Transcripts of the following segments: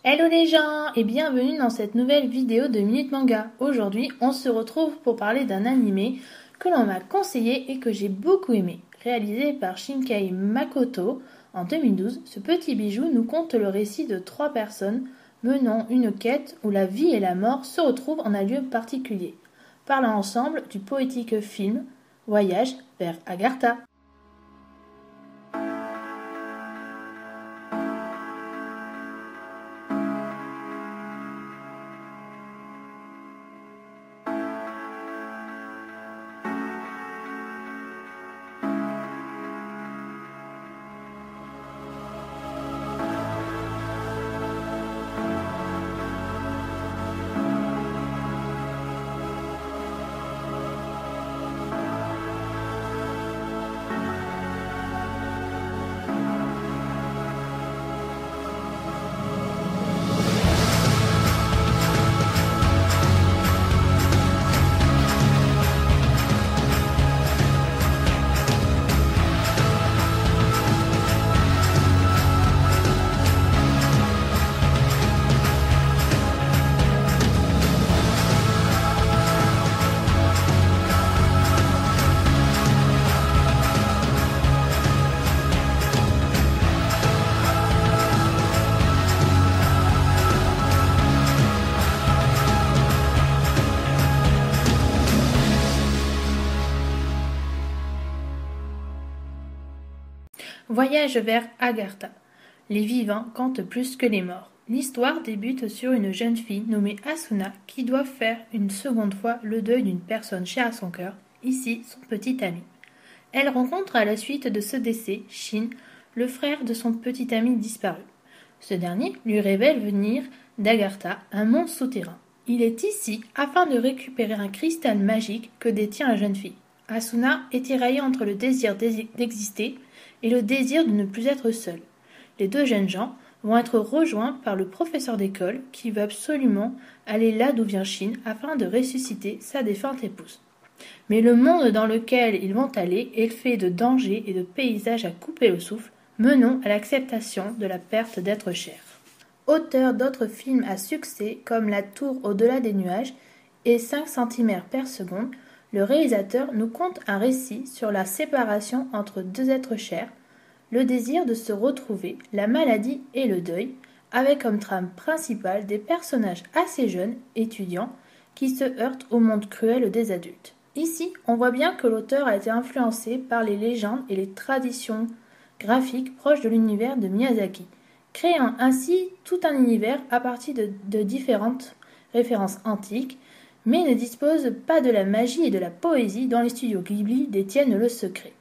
Hello les gens et bienvenue dans cette nouvelle vidéo de Minute Manga. Aujourd'hui, on se retrouve pour parler d'un animé que l'on m'a conseillé et que j'ai beaucoup aimé. Réalisé par Shinkai Makoto en 2012, ce petit bijou nous conte le récit de 3 personnes menant une quête où la vie et la mort se retrouvent en un lieu particulier, parlant ensemble du poétique film Voyage vers Agartha. Voyage vers Agartha. Les vivants comptent plus que les morts. L'histoire débute sur une jeune fille nommée Asuna qui doit faire une seconde fois le deuil d'une personne chère à son cœur, ici son petit ami. Elle rencontre à la suite de ce décès Shin, le frère de son petit ami disparu. Ce dernier lui révèle venir d'Agartha, un monde souterrain. Il est ici afin de récupérer un cristal magique que détient la jeune fille. Asuna est tiraillée entre le désir d'exister et le désir de ne plus être seule. Les deux jeunes gens vont être rejoints par le professeur d'école qui veut absolument aller là d'où vient Shin afin de ressusciter sa défunte épouse. Mais le monde dans lequel ils vont aller est fait de dangers et de paysages à couper le souffle, menant à l'acceptation de la perte d'être cher. Auteur d'autres films à succès comme La Tour au-delà des nuages et 5 cm par seconde, le réalisateur nous conte un récit sur la séparation entre deux êtres chers, le désir de se retrouver, la maladie et le deuil, avec comme trame principale des personnages assez jeunes, étudiants, qui se heurtent au monde cruel des adultes. Ici, on voit bien que l'auteur a été influencé par les légendes et les traditions graphiques proches de l'univers de Miyazaki, créant ainsi tout un univers à partir de différentes références antiques, mais ne dispose pas de la magie et de la poésie dont les studios Ghibli détiennent le secret.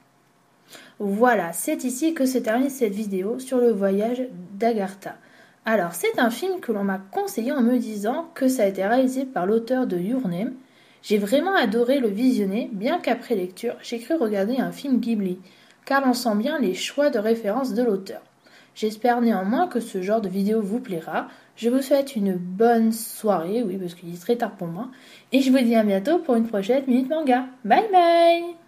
Voilà, c'est ici que se termine cette vidéo sur le voyage d'Agartha. Alors, c'est un film que l'on m'a conseillé en me disant que ça a été réalisé par l'auteur de Your Name. J'ai vraiment adoré le visionner, bien qu'après lecture, j'ai cru regarder un film Ghibli, car on sent bien les choix de référence de l'auteur. J'espère néanmoins que ce genre de vidéo vous plaira. Je vous souhaite une bonne soirée, oui, parce qu'il est très tard pour moi. Et je vous dis à bientôt pour une prochaine Minute Manga. Bye bye!